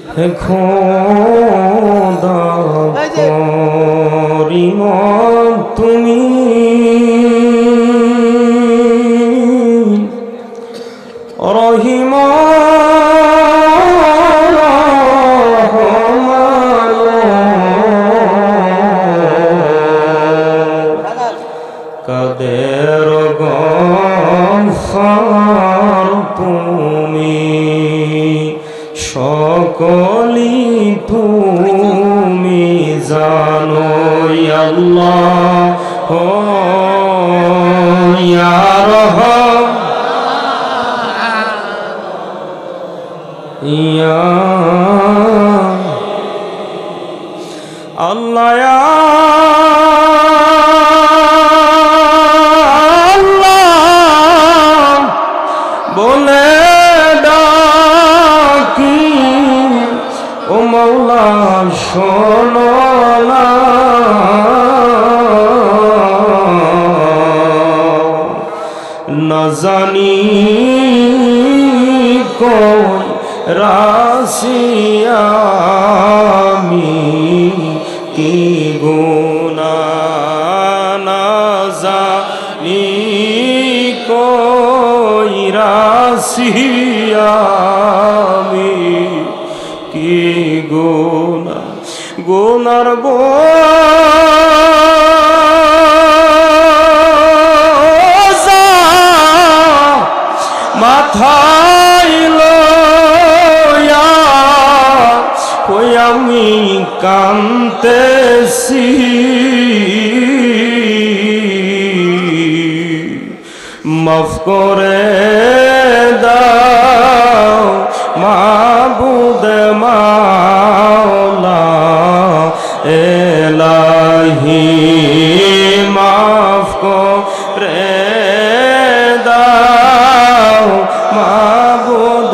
হে খোদা করিম তুমি রহিম কাদের গফার তুমি সকলি তুমি জানো আল্লাহ ইয়া রহমান ইয়া আল্লাহ বলে ডাকি ও মৌলা শোনো না না জানি কোন রাশিয়া আমি কি গুনাহ না জানি কই রাশিয়া আমি কি গুনাহ গুনার বোঝা মাথায় লইয়া ওই আমি কাঁদতেছি মাফ করে দাও মাবুদ মাওলা এলাহি মাফ করে দাও মাবুদ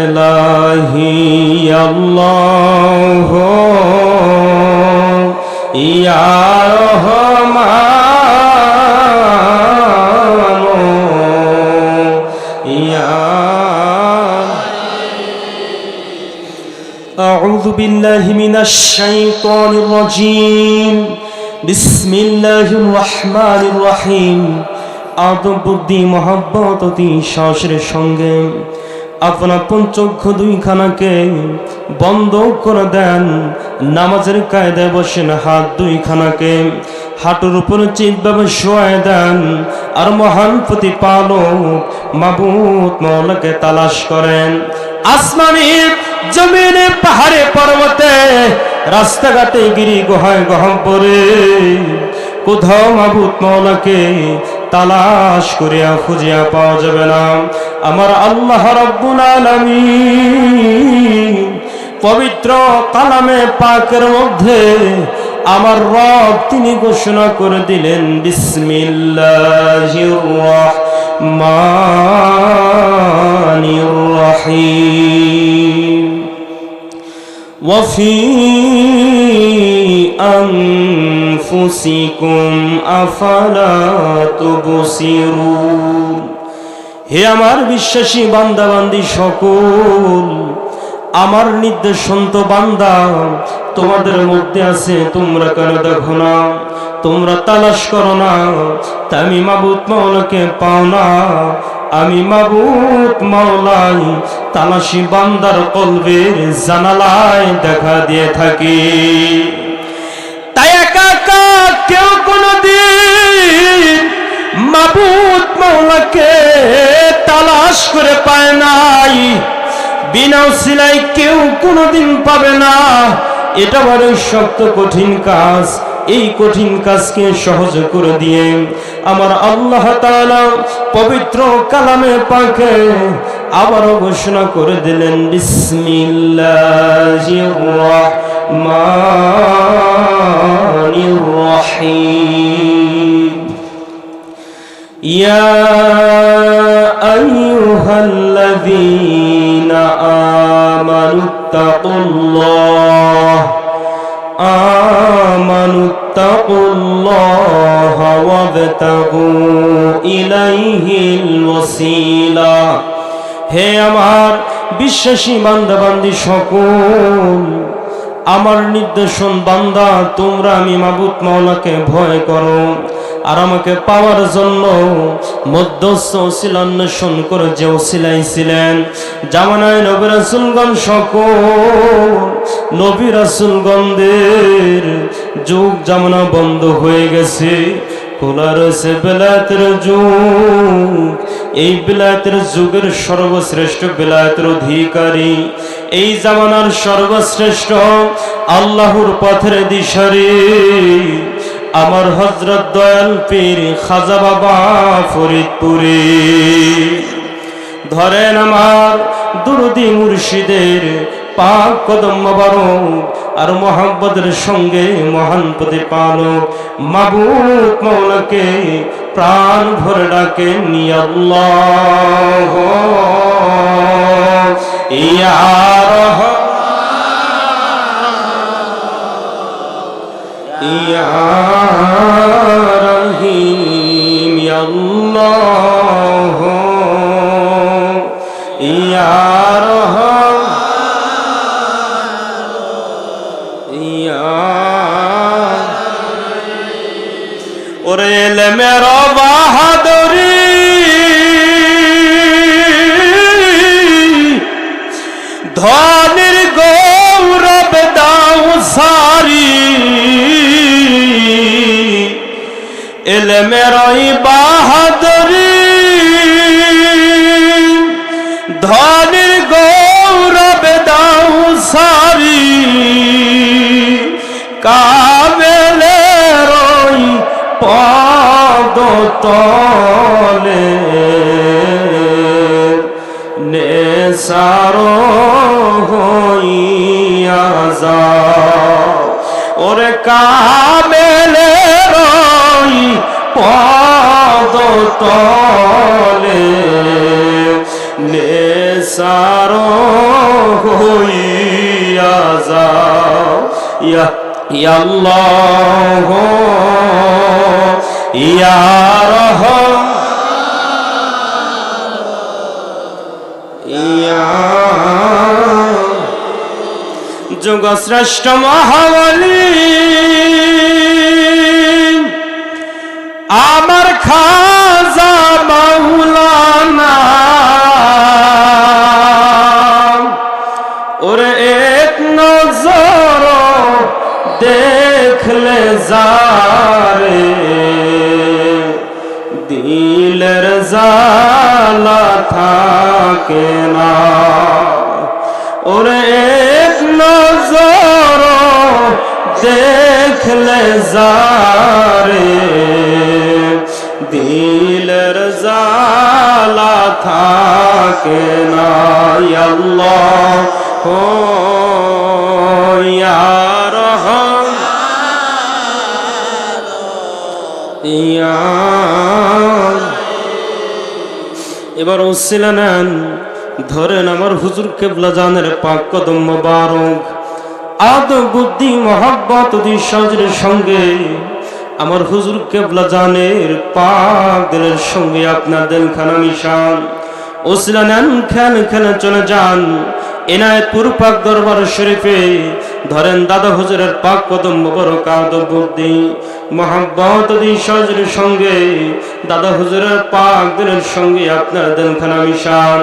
এলাহি আল্লাহ ইয়া রহমান ইয়া আউযু বিল্লাহি মিনাশ শাইতানির রাজীম বিসমিল্লাহির রহমানির রহিম আদব বুদ্ধি মহব্বত অতি সাহসের সঙ্গে আপনার পঞ্চক্ষু দুইখানাকে বন্ধ করে দেন নামাজের কায়দায় বসেন হাত দুইখানাকে হাঁটুর উপরে চিৎভাবে শোয়ায় দেন আর মহান প্রতিপালক মাবুদ মওলাকে তালাশ করেন আসমানে জমিনে পাহাড়ে পর্বতে রাস্তাঘাটে গিরি গুহায় গহ্বরে কোথাও মাবুদ মওলাকে তালাশ করিয়া খুঁজিয়া পাওয়া যাবে না আমার আল্লাহ রাব্বুল আলামিন পবিত্র কালামে পাকের মধ্যে আমার রব তিনি ঘোষণা করে দিলেন বিসমিল্লাহির রহমানির রহিম ওয়াফি আনফুসিকুম আফালা তুবসিরুন হে আমার বিশ্বাসী বান্দা বান্দি সকল আমার নির্দেশন্ত বান্দা তোমাদের মধ্যে আছে তোমরা কেন দেখো না তোমরা তালাশ করো না তা আমি মাবুদ মাওলাকে পাও না আমি মাবুদ মাওলাই তালাশি বান্দার কলবের জানালায় দেখা দিয়ে থাকি তাই একা কেউ কোনদিন মাবুদ মাওলাকে তালাশ করে পায় নাই বিনা উসিলায় কেউ কোনদিন পাবে না এটা বড় শক্ত কঠিন কাজ এই কঠিন কাজকে সহজ করে দিয়ে আমার আল্লাহ তাআলা পবিত্র কালামে পাকে আবারও ঘোষণা করে দিলেন বিসমিল্লাহির রহমানির রহিম ইয়া আইয়ুহাল্লাযীনা আমানুত্তাকুল্লাহ ওয়াবতাগু ইলাইহিল ওয়াসিলা হে আমার বিশ্বাসী বান্দা বান্দি সকল, আমার নির্দেশন বান্দা, তোমরা আমি মাবুদ মাওলাকে ভয় করো, আর আমাকে পাওয়ার জন্য মধ্যস্থ ওসিলা অন্বেষণ করে যে ওসিলাই ছিলেন জামানায় নবী রাসূলগণ সকল নবী রাসূলগণদের যুগ জামানা বন্ধ হয়ে গেছে, খোলা রয়েছে বেলায়েতের যুগ। এই বেলায়েতের যুগের সর্বশ্রেষ্ঠ বেলায়েতের অধিকারী, এই জামানার সর্বশ্রেষ্ঠ আল্লাহর পথের দিশারি আমার হযরত দয়াল পীর খাজা বাবা ফরিদপুরি। ধরেন আমার দুরুদি মুর্শিদের পাক কদম মোবারক আর মোহাম্মদের সঙ্গে মহান প্রতিপালক মাবুদ মাওলাকে প্রাণ ভরে ডাকে নি আল্লাহ ইয়া ইয়া রহিম ইয়া আল্লাহ ইয়া রহমান ইয়া ওরে এলেমের বাহাদুরি ধনের গৌরব দাও সারি, এলেমের বাহাদুরি ধনের গৌরব দাও সারি, কামেলের পদ তলে নেসার হইয়া যাও, ওরে কামেলের পদ তলে নেসার হইয়া যাও, ইয়া আল্লাহ ইয়া রহমান ইয়া যুগশ্রেষ্ঠ মহাবলী আমার খাজা মাওলানা, ওরে এক নজর দেখলে যারে দিলের জালা থাকে না, ওরে এক নজর দেখলে যারে দিলের জালা থাকে না, ইয়া আল্লাহ ইয়া রহমান ইয়া। এবার ওসিলা নেন, ধরেন আমার হুজুর কেবলা জানের পাক কদম মোবারক আদব বুদ্ধি মহব্বত দিশাজের সঙ্গে আমার হুজুর কেবলা জানের পাক দিলের সঙ্গে আপনার দিলখানা মিশান। ওসিলা নেন, খেয়াল খেলে চলে যান এনায়েতপুর পাক দরবার শরীফে, ধরেন দাদা হুজুরের পাক কদম মোবারক আদব বুদ্ধি মহব্বত দিশাজের সঙ্গে দাদা হুজুরের পাক দিলের সঙ্গে আপনার দিলখানা মিশান।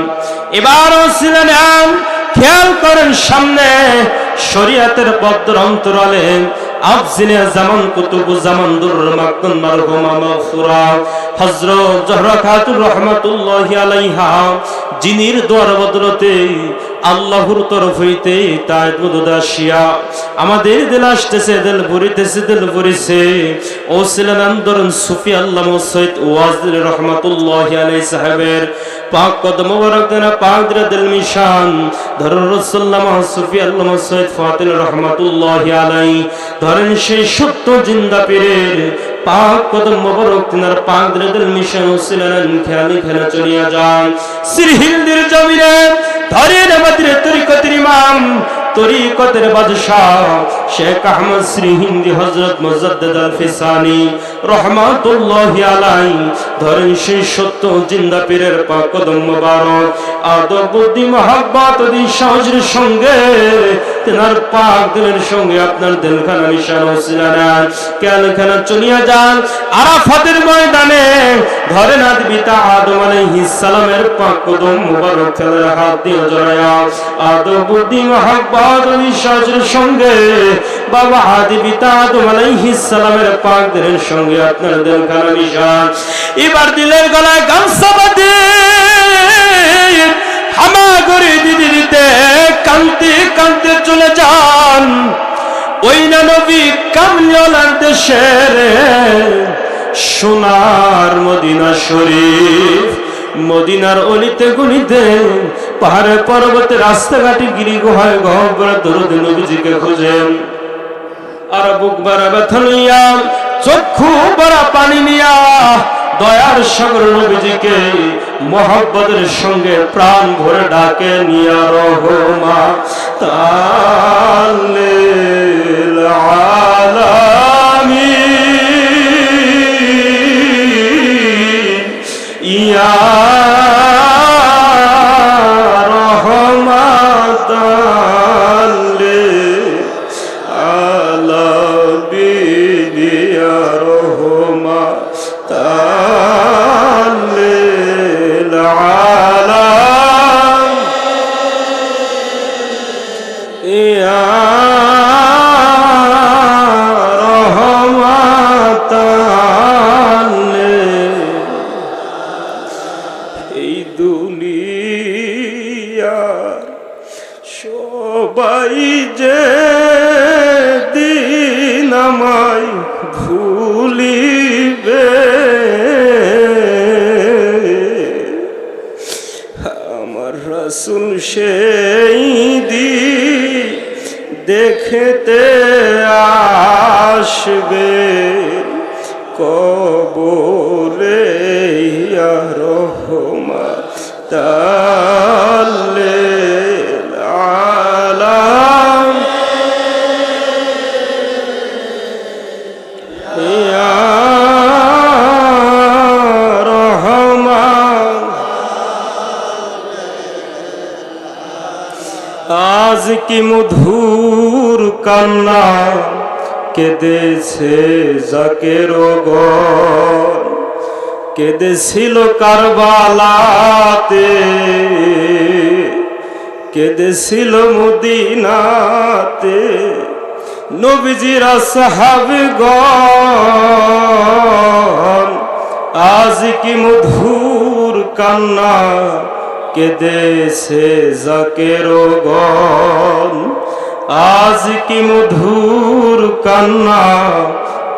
এবার ওসিলা নেন, খেয়াল করেন সামনে শরীয়তের পদ্মর অন্তরালে আফজিনে জামান কুতুব জামান দুরুল মাকতুম মারহুমা মাগফুরা হযরত জহরা খাতুন রাহমাতুল্লাহি আলাইহা, জিনির দোয়ার বদলতে আল্লাহর তরফ হইতে তায়েত মুদাশিয়া আমাদের দিল আসতেছে, দিল ভরিতেছে, দিল ভরিছে। ও ছিলেন আন্দোলন সুফি আল্লামা সৈয়দ ওয়াজির রহমাতুল্লাহি আলাইহি সাহেবের পাক কদম মোবারক দেনা পাক দিল মিশান। ধরেন রাসূলুল্লাহ সুফি আল্লামা সৈয়দ ফাতিল রহমাতুল্লাহি আলাইহি, ধরেন সেই সত্য জিন্দা পীরের পাক কদম মোবারক তিনার পাক দিল মিশন ছিলেন। খেয়ালি খেলা চলিয়া যান সিরহিলদের জমিনে, ধরেন আমাদের তরিকতের ইমাম তরিকতের বাদশাহ শেখ আহমদ শ্রীহিন্দি হযরত মুজাদ্দিদ আল ফিসানি রহমাতুল্লাহি আলাইহি ধরেন সেই সত্য জিন্দা পীরের পাক কদম মোবারক আদব বুদ্ধি মহব্বত সাহসের সঙ্গে তেনার পাক দিলের সঙ্গে আপনার দিলখানা নিশান ওসিলা নেন কেনখানা চলিয়া যান আরাফাতের ময়দানে ধরেন আদি পিতা আদম আলাইহিস সালামের পাক কদম মোবারক তেনার হাত দিয়ে জড়ায়া আদব বুদ্ধি মহব্বত সাহসের সঙ্গে বাবা আদি পিতা আদম আলাইহিস সালামের পাক দিলের সঙ্গে আপনার দিলখানা নিশান এবার দিলের গলায় গামছা বাঁধে হামা করে দিদি দিতে কান্তে কান্তে চলে যান ওই না নবী কামলিওয়ালার দেশের সোনার মদিনা শরীফ মদিনার অলিতে গলিতে পাহাড়ে পর্বতে রাস্তাঘাটে গিরি গুহায় গহ্বরে দরুদ নবীজিকে খুঁজেন আর বুক ভরা ব্যথা লইয়া চক্ষু ভরা পানি নিয়া দয়ার সাগর নবীজিকে মহব্বতের সঙ্গে প্রাণ ভরে ডাকে নিয়া রহমা তাল্লিল আলামিন ইয়া সবাই যে দিন আমায় ভুলিবে আমার রাসূল সেই দিন দেখতে আসবে কবরে ইয়া রহমত তাল্লিল আলামিন ইয়া রহমান আজ কি মধুর কান্না কেঁদেছে জাকের গণ কেঁদেছিল কারবালাতে কেঁদেছিল মদিনাতে নবীজির সাহাবীগণ আজ কি মধুর কান্না কেঁদেছে জাকের গণ আজ কি মধুর কান্না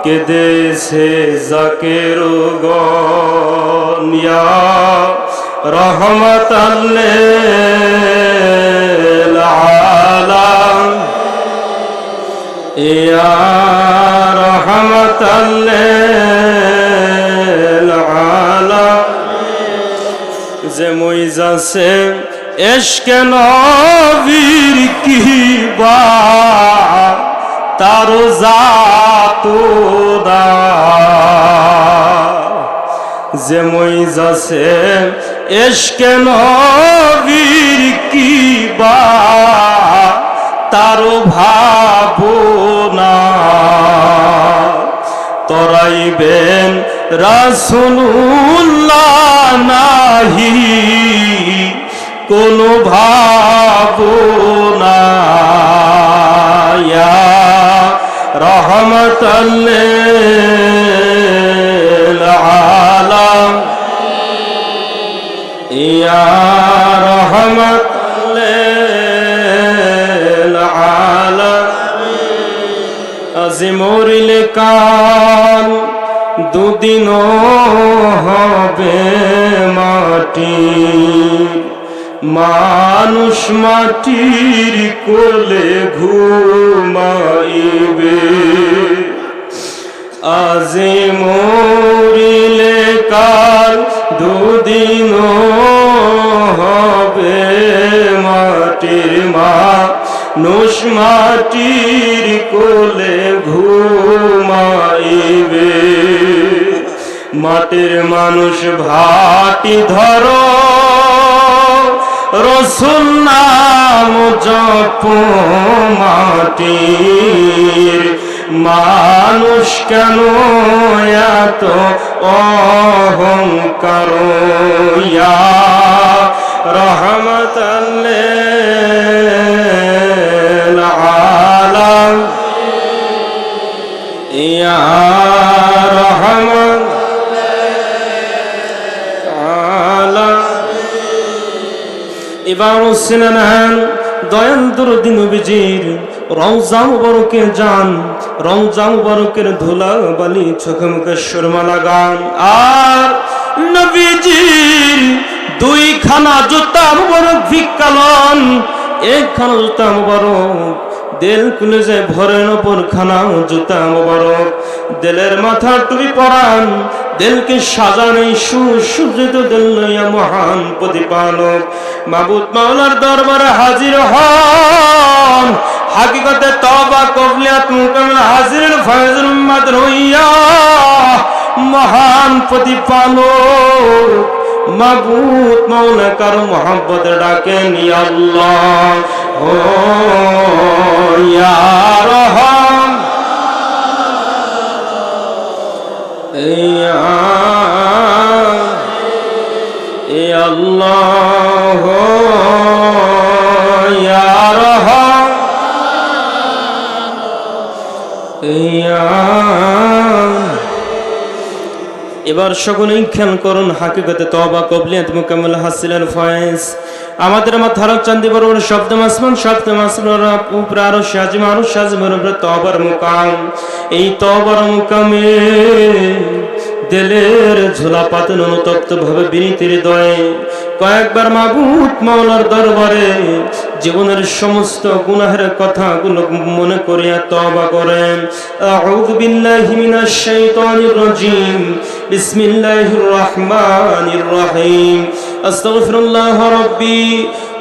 কেঁদেছে জাকের গণ ইয়া রহমাতাল লিল আলামিন ইয়া রহমাতাল লিল আলামিন যে মইজাছে ইশকে নবীর কি বা তার জাতো দা যে মইজাছে ইশকে নবীর কি বা তার ভাবনা তরাইবেন রাসূলুল্লাহ নাহি কোনো ভাবনা ইয়া রহমাতাল লিল আলামিন ইয়া রহমাতাল লিল আলামিন আজি মরিলে কাল দুদিন হবে মাটি মানুষ মাটির কোলে ঘুমাইবে আজি মরিলে কাল দুদিন হবে মাটির মা মানুষ মাটির কোলে ঘুমাইবে, মাটির মানুষ ভাটি ধরো, রসুল নাম জপ, মাটির মানুষ কেন এত অহংকার, ইয়া রহমতাল লিল আলামিন, ইয়া রহমান এবার সিনান দয়াল দরদি নবীজির রওজা মুবারকে যান, রওজা মুবারকের ধুলা বালি চোখে মুখে সুরমা লাগান, আর নবীজির দুইখানা জুতা মুবারক ভিক্ষালন, একখানা জুতা মুবারক দিল খুলে যায় ভরেন, ওপর খানা জুতা মুবারক দিলের মাথা টুপি পরান, দিলকে সাজানো সুসজ্জিত দিল লইয়া মহান প্রতিপালক মাবুদ মাওলার দরবারে হাজির হন, হাকিকতে তওবা কবলিয়াত মুকাম্মাল হাজির ফয়জুল উম্মাত রইয়া মহান প্রতিপালক মাবুদ মাওলা কারো মহব্বতে ডাকেন, ইয়া আল্লাহ ও ইয়া রহমান, ইয়া আল্লাহ ইয়া রহমান, ইয়া। এবার সকলেই খেয়াল করুন, হাকিকতে তওবা কবলিয়াত মুকাম্মাল হাসিলের ফয়েজ আমাদের মাথার চাঁদি বরাবর শব্দ আসমান, শব্দ আসমান উপরে আরো সাজিম, আরো সাজিমের উপরে তওবার মুকাম, এই তওবার মুকামে দিলের ঝোলা পাতেন অনুতপ্ত ভাবে বিনীতির হৃদয়ে কয়েকবার মাবুদ মাওলার দরবারে জীবনের সমস্ত গুনাহের কথাগুলো মনে করিয়া তওবা করেন। আউযু বিল্লাহি মিনাশ শাইতানির রাজীম, বিসমিল্লাহির রহমানির রহিম, আস্তাগফিরুল্লাহ রাব্বি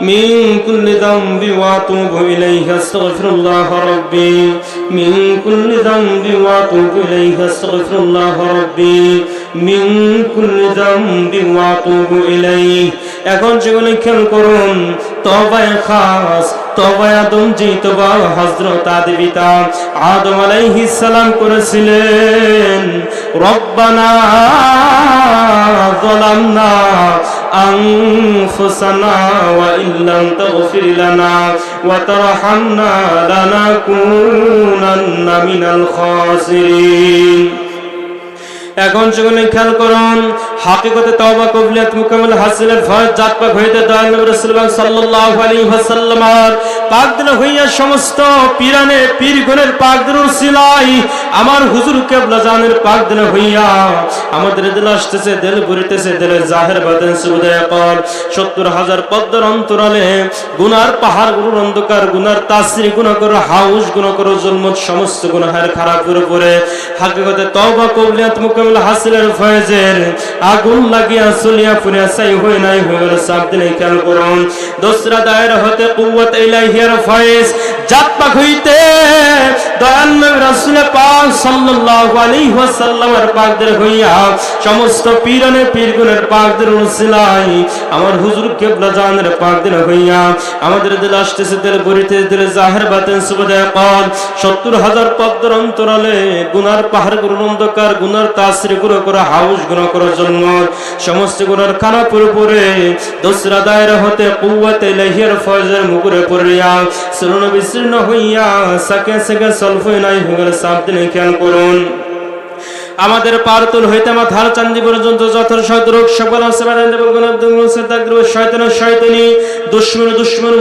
মিন কুল্লি যামবি ওয়া আতুবু ইলাইহি, আস্তাগফিরুল্লাহ রাব্বি মিন কুল্লি যামবি ওয়া আতুবু ইলাইহি, আস্তাগফিরুল্লাহ রাব্বি মিন কুল্লি যামবি ওয়া আতুবু ইলাইহি। এখন জীবনে খেয়াল করুন, তওবায়ে খাস, তওবায়ে আদম জি, তওবা হযরত আদম পিতা আদম আলাইহিস সালাম করেছিলেন, রব্বানা যালামনা আনফুসানা ওয়া ইল্লাম তাগফির লানা ওয়া তারহামনা লানাকুনান্না মিনাল খাসিরিন। এখন সেগুলো খেয়াল করুন, হাকিকতে তওবা কবুলিয়াত মুকাম্মাল হাসিলের ফয়েজ জাতপাক হইতে দয়াল নবী রাসূলুল্লাহ সাল্লাল্লাহু আলাইহি ওয়াসাল্লামের পাক দিল হইয়া সমস্ত পীরানে পীরগণের পাক দিল উসিলাই আমার হুজুর কিবলা জানের পাক দিল হইয়া আমাদের দিল আসতেছে, দিল ভরিতেছে, দিলের জাহের বাতিন সুবদায় কল ৭০,০০০ পদ্মার অন্তরালে গুনার পাহাড়, গুনার অন্ধকার, গুনার তাসরি, গুনাহ করো হাউস, গুনাহ করো জুলমত, সমস্ত গুনাহের খারাপের উপরে হাকিকতে তওবা কবুলিয়াত মুকাম্মাল হাসিলের ফয়েজের আগুন লাগিয়া চলিয়া পুরিয়া চাই হই নাই হয়ে গেল। সাত দিনে খেয়াল করুন, দোসরা দায়রা হতে কুওয়াত ইলাহিয়ার ফয়েজ জাতপাক হইতে দয়াল নবী রাসূল পাক সাল্লাল্লাহু আলাইহি ওয়াসাল্লামের পাকদের হইয়া সমস্ত পীরানে পীরগণের পাকদের উসিলাই আমার হুজুর কিবলা জানের পাকদের হইয়া আমাদের দিল আসতেছে, দিল ভরিতে, দিল জাহের বাতিন সুবদায় কল ৭০,০০০ পদ্মার অন্তরালে গুনার পাহাড়, গুনার অন্ধকার, গুনার তাসরি, গুনাহ করে হাউস, গুনাহ করে জন্ম, সমস্ত গুনার খারাপের উপরে দোসরা দায়রা হতে কুওয়াত ইলাহিয়ার ফয়েজের মুকুরে পড়িয়া শূন্য বিচ্ছিন্ন হইয়া সাকে সাকে সলফই নাই হয়ে গেল। সাত দিনে খেয়াল করুন, আমাদের পারতুল হইতে মাথার চান্দি পর্যন্ত যত শত্রুক সকল শয়তানের শয়তানি, দুশমন দুশমন,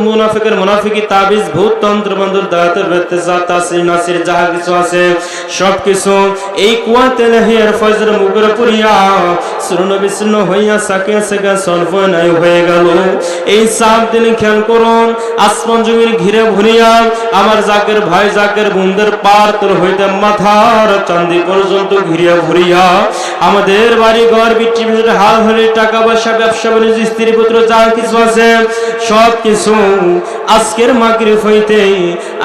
মুনাফিকের মুনাফিকি, তাবিজ, ভূত, তন্ত্র মন্ত্র, দায়াতের বেত্তেজা, তাসির নাসির যাহা কিছু আছে সবকিছু এই কুওয়াতে ইলাহিয়ার ফয়জের মুখে পড়িয়া শূন্য বিচ্ছিন্ন হইয়া সাকে সাকে সলফ নাই হয়ে গেল। এই সাত দিনে খেয়াল করুন, আসমান জমির ঘিরে ভরিয়া আমার জাকের ভাই, জাকের বোনদের পারতুল হইতে মাথার চান্দি পর্যন্ত ঘিরিয়া ভরিয়া আমাদের বাড়ি ঘর, বিটি হাল হলে টাকা পয়সা, ব্যবসা বাণিজ্য, স্ত্রী পুত্র যা কিছু আছে সব কিছু আজকের মাগরিব হইতে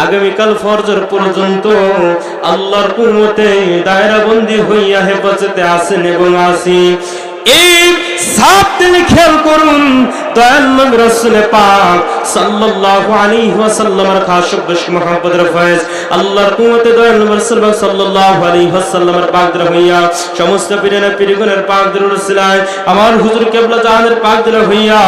আগামীকাল ফজর পর্যন্ত আল্লাহর কুদরতে দায়রাবন্দি হইয়া হেফাজতে আছেন এবং আছি। এই সাত দিন খেয়াল করুন, দয়াল নবী রাসূল পাক সাল্লাল্লাহু আলাইহি ওয়াসাল্লামের খাস বেশ মুহাব্বতের ফয়েজ আল্লাহর কুদরতে দয়াল নবী রাসূল পাক সাল্লাল্লাহু আলাইহি ওয়াসাল্লামের পাকদের হইয়া সমস্ত পীরের পীরগণের পাকদের রসিলায় আমার হুজুর কিবলা জাহানের পাকদের হইয়া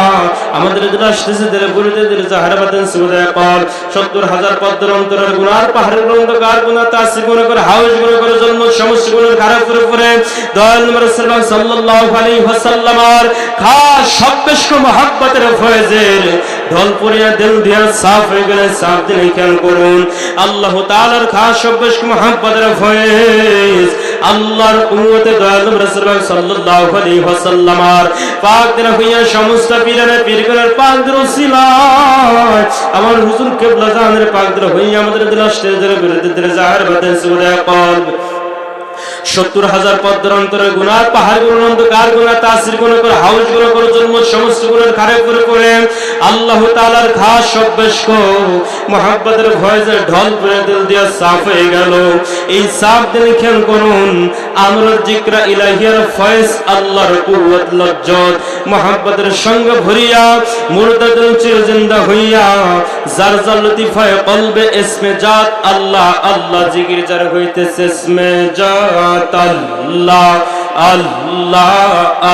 আমাদের দিলাশদের বুরিদের জাহারাবাতেন সুবহানাল্লাহ পাক ৭০,০০০ পদ্মের অন্তরের গুনার পাহাড়ের অন্ধকার গুনাহ তাসির গুনাহ করে হাউস গুনাহ করে জন্ম সমস্ত গুনাহ খারাপ করে পড়ে দয়াল নবী রাসূল পাক সাল্লাল্লাহু আলাইহি ওয়াসাল্লামের খাস সববেশ মুহাব্বতের ফয়েজের ঢল পড়িয়া দিল দিয়া সাফ হয়ে গেলে সাফ দিন খেয়াল করুন আল্লাহ তাআলার খাস সববেশ মুহাব্বতের ফয়েজ আল্লাহর কুদরতে দয়াল নবী রাসূল পাক সাল্লাল্লাহু আলাইহি ওয়াসাল্লামের পাক দিন হইয়া সমস্ত পীরের পীরগণের পাকদের ওসিলায় আমার হুজুর কিবলা জাহানের পাকদের হইয়া আমাদের দিলাশদের বিরুদ্ধে জাহার বাতেন সুবহানাল্লাহ কল ৭০,০০০ পদ্মের অন্তরের গুনাহ পাহাড় গুনাহ অন্ধকার গুনাহ তাসির গুনাহ করে হাউস গুনাহ করে জন্ম সমস্ত গুনাহ খারাপ করে পড়ে আল্লাহ তাআলার খাস সববেশ মুহাব্বতের ফয়েজে ঢল পড়ে দিল দিয়া সাফ হয়ে গেল। এই সাফ দিন খেয়াল করুন আমরুল জিকরা ইলাহিয়ার ফয়েজ আল্লাহর কুওয়াত লজ্জত মুহাব্বতের সঙ্গে ভরিয়া মুর্দা দিল চির জিন্দা হইয়া জার জার লতিফায়ে কলবে ইসমে জাত আল্লাহ আল্লাহ জিকির যার হইতেছে ইসমে জাত আল্লাহ আল্লাহ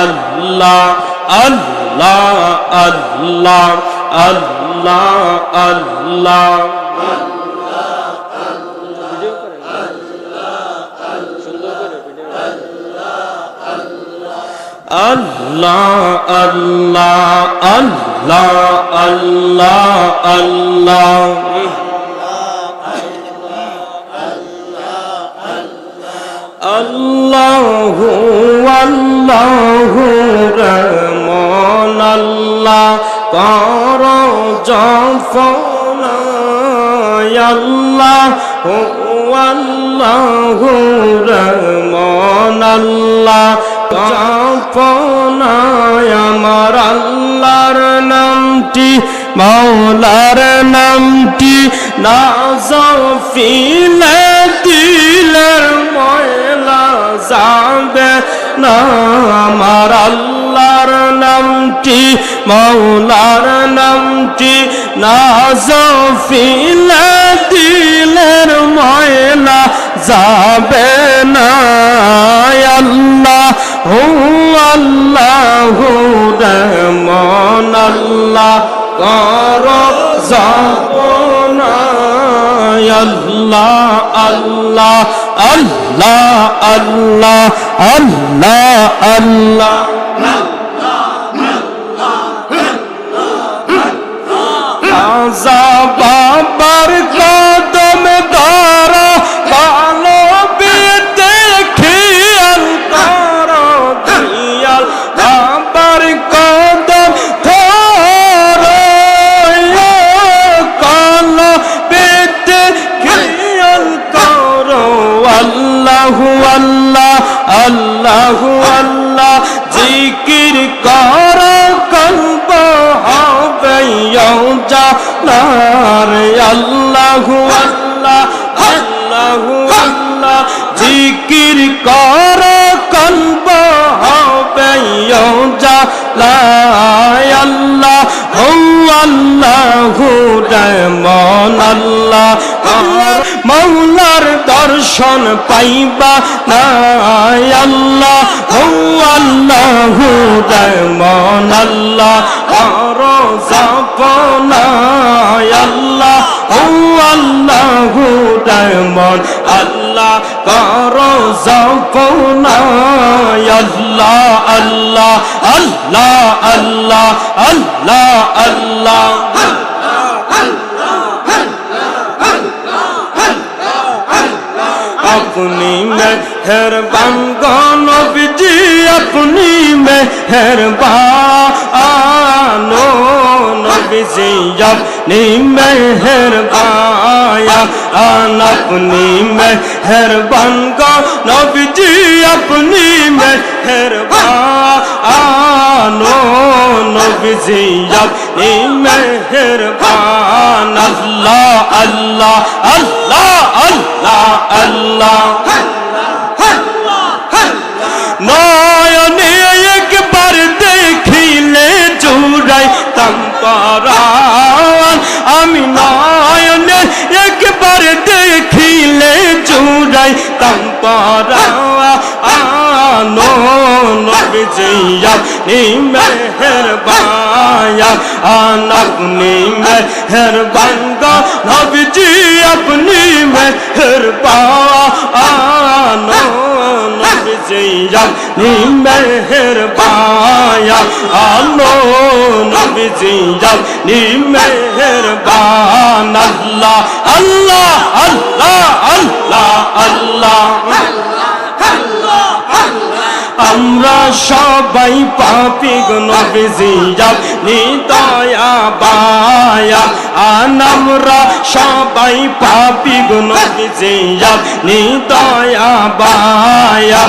আল্লাহ আল্লাহ আল্লাহ আল্লাহ আল্লাহ আল্লাহ আল্লাহ আল্লাহ আল্লাহ আল্লাহু আল্লাহু রহমান আল্লাহ কর জফনা আল্লাহু আল্লাহু রহমান আল্লাহ জফনা আমার আল্লাহর নামটি মাওলার নামটি নাযফিলে দিলের ময়লা যাবে না আমার আল্লাহর নামটি মাওলার নামটি নাযফিলে দিলের ময়লা যাবে না আল্লাহ হু আল্লাহু রহমান আল্লাহ কর জপনা আল্লাহ আল্লাহ আল্লাহ আল্লাহ আল্লাহ আল্লাহ আজা বাবার কদম ধরা ভালো বেতে খেয়াল করো খেয়াল বাবার কদম ধরা কালো বেতে খেয়াল করো আল্লাহু আল্লাহ আল্লাহু আল্লাহ জিকির করো কলব হবে জানার আল্লাহু আল্লাহ আল্লাহু আল্লাহ জিকির করো কলব হবে জানার আল্লাহ হু আল্লাহু রহমান আল্লাহ মৌলার দর্শন পাইবা না আল্লাহ হু আল্লাহু রহমান আল্লাহ কর জপনা আল্লাহ হু আল্লাহু রহমান আল্লাহ কর জপনা আল্লাহ আল্লাহ আল্লাহ আল্লাহ আল্লাহ আল্লাহ अपनी मैं मेहरबान गो नबीजी अपनी मेहरबान नबीजी अपनी मेहरबान अपनी मेहरबान गो नबीजी अपनी मेहरबान नबीजी अपनी मेहरबान अल्लाह अल्लाह अल्लाह अल्लाह अल्लाह नयने एकबार देखिले जुड़ाইতাম পরাণ আমি নয়নে একবার দেখিলে जुड़ाইতাম পরাণ নবীজি আপনি মেহেরবান আপনি মেহেরবান গো নবীজি আপনি মেহেরবান नबीजी अपनी मेहरबान नबीजी अपनी मेहरबान अल्लाह अल्लाह अल्लाह अल्लाह अल्लाह আমরা সবাই পাপী গো নবীজি আপনি দয়াবায়া আমরা সবাই পাপী গো নবীজি আপনি দয়াবায়া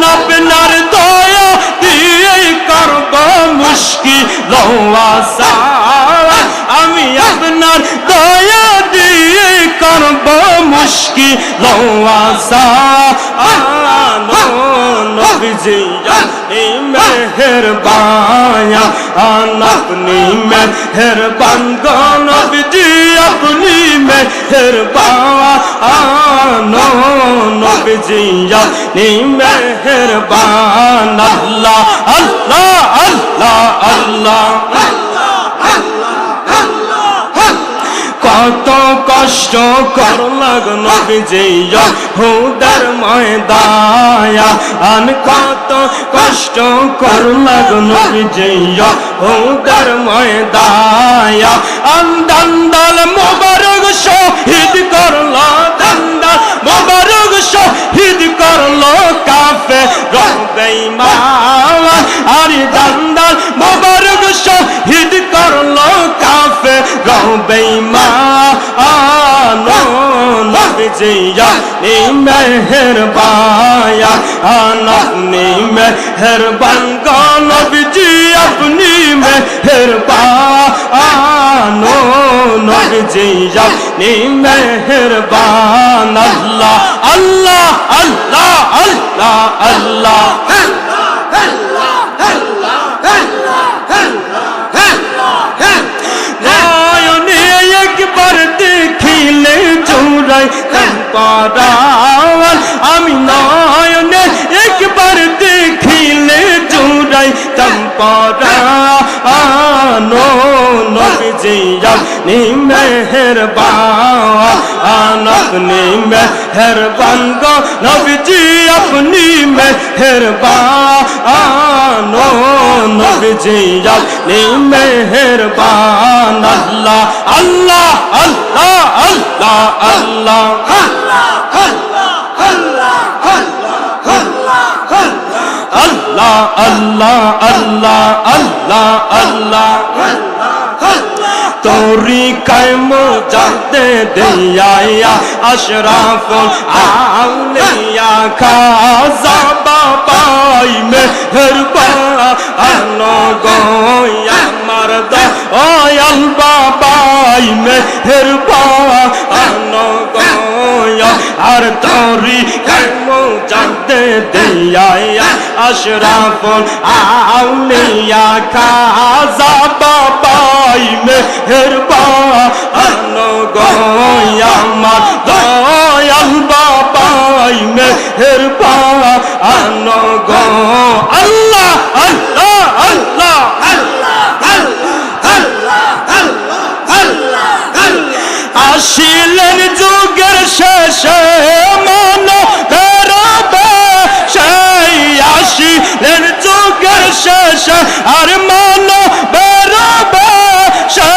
আপনার দয়া দিয়ে করব মুশকিল আসান আমি আপনার দয়া দিয়ে করব মুশকিল আসান नबीजी अपनी मेहरबान अपनी मेहरबान गो नबीजी अपनी मेहरबान नबीजी अपनी मेहरबान अल्लाह अल्लाह अल्लाह अल्लाह কত কষ্ট করলাগ নবীজি হুদার ময়দান কত কষ্ট করলাগ নবীজি হুদার ময়দান দান্দাল মোবারক শহীদ করলো দান্দাল মোবারক শহীদ করলো কাফের বেঈমান আরে দান্দাল মোবারক শহীদ করলো কাফের बेईमान नबीजी अपनी मेहरबान अपनी मेहरबान गो नबीजी अपनी मेहरबान नबीजी अपनी मेहरबान अल्लाह अल्लाह अल्लाह अल्लाह अल्लाह দেখিলে जुड़ाইতাম পরাণ আমি নয়নে একবার দেখিলে जुड़ाইতাম পরাণ নবীজি আপনি মেহেরবান আপনি মেহেরবান গো নবীজি আপনি মেহেরবান নবীজি আপনি মেহেরবান আল্লাহ আল্লাহ আল্লাহ আল্লাহ আল্লাহ আল্লাহ আল্লাহ আল্লাহ আল্লাহ আল্লাহ তরিকায় মুজাদ্দে দিয়ায়া আশরাফুল আউলিয়া খাজা বাবাই মেহেরবান গো আমার দয়াল বাবাই মেহেরবান গো আর তরিকায় মুজাদ্দে দিয়ায়া আশরাফুল আউলিয়া খাজা বাবাই মেহেরবান গো আমার দয়াল বাবাই মেহেরবান গো আল্লাহ আল্লাহ আল্লাহ আসিলেন যুগের শেষে মানবের সেই আসিলেন যুগের শেষে আর মানবের সে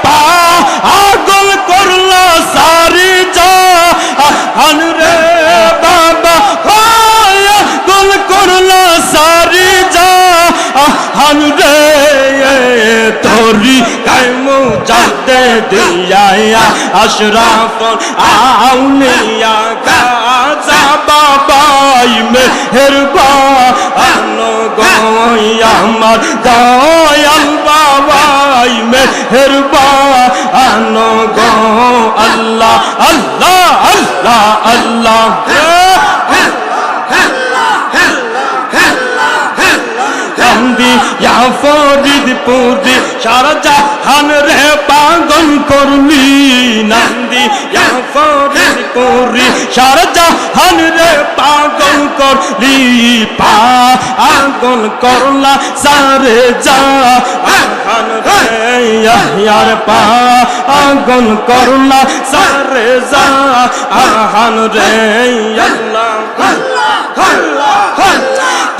পাগল করল সারি জাহান রে বাবা কাইমু জাতে দিয়া আশরাফুল আউলিয়া খাজা বাবাই মেহেরবান গো আমার দয়াল বাবাই মেহেরবান গো আল্লাহ আল্লাহ আল্লাহ আল্লাহ ইয়া ফরিদ পুরি সারা জাহান রে পাগল করলি নন্দী ইয়া ফরিদ পুরি সারা জাহান রে পাগল করলি পাগল করলা সারে জাহান রে ইয়ার পাগল করলা সারে জাহান রে আল্লাহ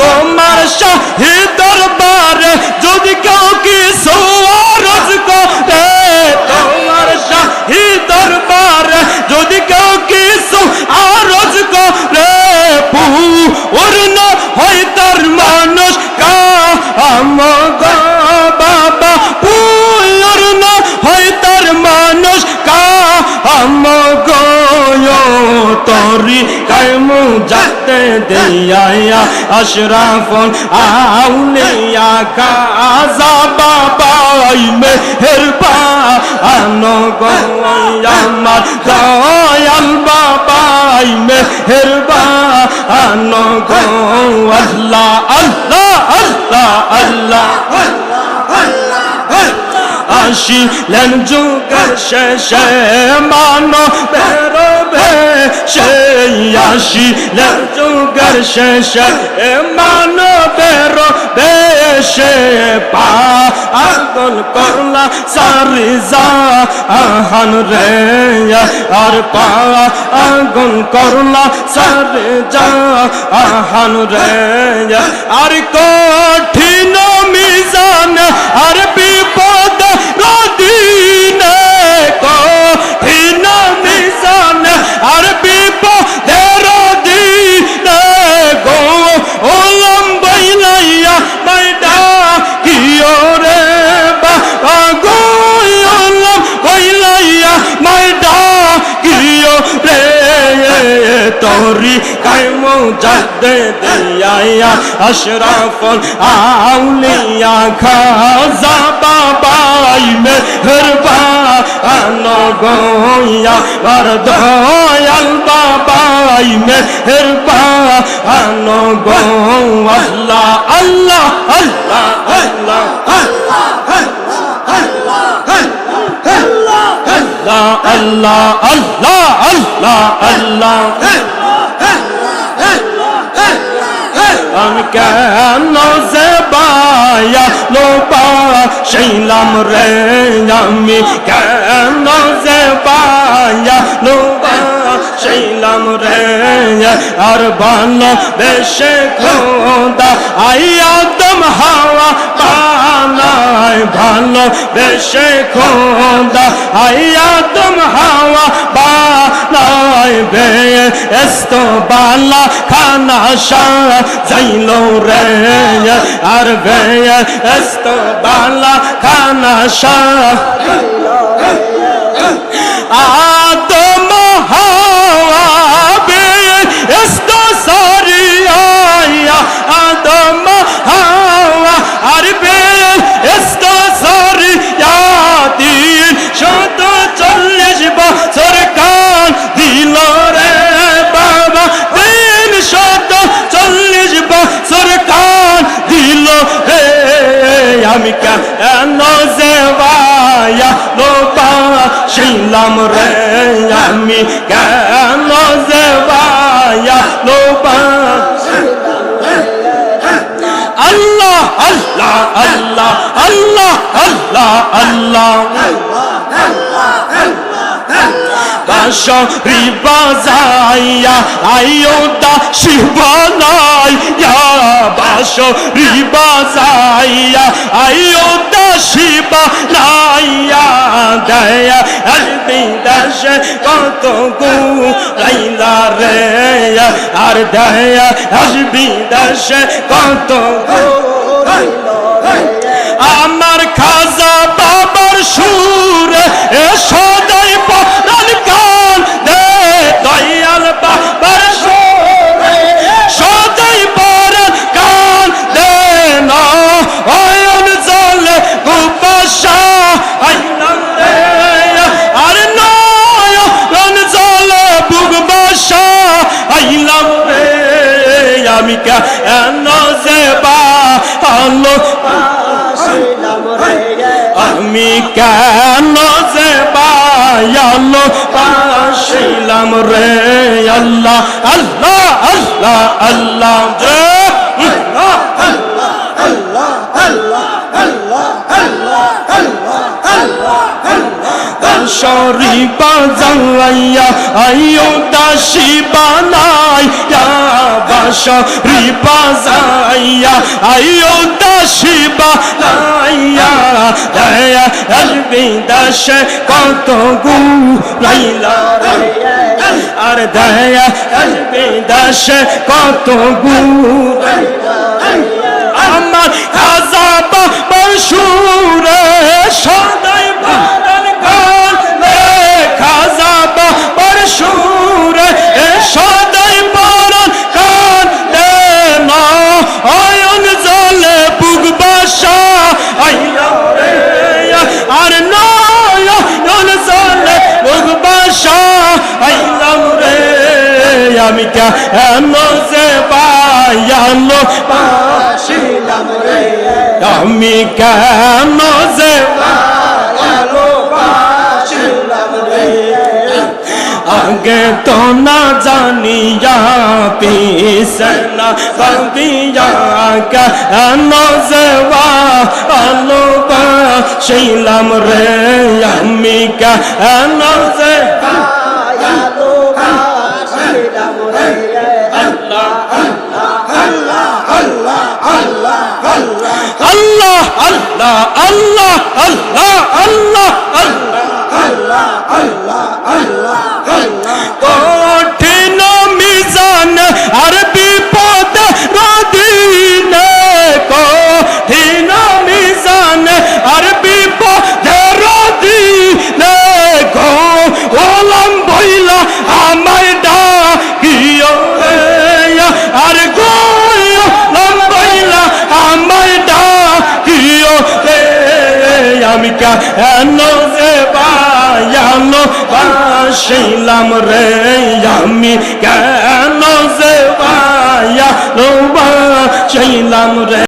তোমার শাহী দরবারে যদি কেউ কিছু আরজ করে তোমার শাহী দরবারে যদি কেউ কিছু আরজ করে পূর্ণ হয় তার মানুষ কাম গো বাবা পূর্ণ হয় তার মানুষ কাম গো তরি কাইমু জাতে দিয়া আশরাফুল আউলিয়া খাজা বাবাই মেহেরবান গো আমার দয়াল বাবাই মেহেরবান গো আল্লাহ আল্লাহ আল্লাহ আল্লাহ আসিলেন যুগের শেষে মানবের বেশে আসিলেন যুগের শেষে মানবের বেশে পাগল করলা সারি জাহান রে আর পাগল করলা সারি জাহান রে আর কঠিন মিজান আর বিপদ রদিনে কঠিন মিজান আর বিপদের দিনে গো ওলম বাইলাইয়া মাইডা কিও রে বাবা গো ওলম বাইলাইয়া মাইডা কিও রে তোরি কাইমু জাতে দিয়া আশরাফুল আউলিয়া খাজা বাবাই মেহেরবান গো আমার দয়াল বাবাই মেহেরবান গো আল্লাহ আল্লাহ আল্লাহ আল্লাহ আল্লাহ আল্লাহ আল্লাহ আল্লাহ আমি কেন যে বায়া লোপা শিলাম রে আমি কেন যে বায়া লোপা শিলাম রে আর ভালো বেশে খোদা আয়াদম হাওয়া পানায় ভালো বেশে খোদা আয়াদম হাওয়া পানায় বে এस्तो বালা খানা শাহ যাইলো রে আর বে এस्तो বালা খানা শাহ আদম হাওয়া বে এस्तो সারিয়া আদম হাওয়া আর বে এस्तो সারিয়া 340 বছর কাল দিল রে বাবা 340 বছর কাল দিল রে আমি কেন যে বায়া লোপা শিলাম রে আমি কেন যে বায়া লোপা আল্লাহ আল্লাহ আল্লাহ আল্লাহ আল্লাহ আল্লাহ বাঁশরি বাজাইয়া আয়োদা শিবানাইয়া বাঁশরি বাজাইয়া আয়োদা শিবানাইয়া দয়া বিদেশে কত গুলাইলা রে আর দয়া বিদেশে কত আমার খাজা বাবার সুরে সদাই পরাণ কান দে দয়াল বাবার সুরে সদাই পরাণ কান দে না অয়ন জলে গোপাশা আইলাম রে আর নয়ন জলে বুগবাসা আইলাম রে আমি কেন যে ভালো আমি কেন যে ভালো পাশিলাম রে আল্লাহ আল্লাহ আল্লাহ আল্লাহ শরীফা জাইয়া আইও দাসী বানাইয়া শরীফা জাইয়া আইও দাসী বানাইয়া দয়া আলবি দাসে কত গুলাইলা আর দয়া আলবি দাসে কত গুলাইলা আমার খাজা বাবার সুরে সদাই বাদান গান খাজা বাবার সুরে সদাই বাদান গান না অয়ন জলে বুগবাসা আইলাম রে আর নয়ন জলে বুগবাসা আইলাম রে আমি কেন যে পায়ালো পাশিলাম রে আমি কেন যে পায়ালো পাশিলাম রে আগে তো না জানিয়া পিছে না পাবিয়া কেন যে পায়ালো পাশিলাম রে আমি কেন যে পায়ালো পাশিলাম রে আল্লাহ আল্লাহ আল্লাহ আল্লাহ আল্লাহ আল্লাহ আল্লাহ আল্লাহ আল্লাহ আল্লাহ আল্লাহ আল্লাহ কঠিন মিজান আর বিপদ রদিনে কঠিন মিজান আর বিপদ রদিনে গো ওলাম বইলা আমায় ডাকিও আর গো লম্বাইলা আমায় ডাকিও আমি কেন যে বায়ালো বাসিলাম রে আমি কেন যে বায়ালো বাসিলাম রে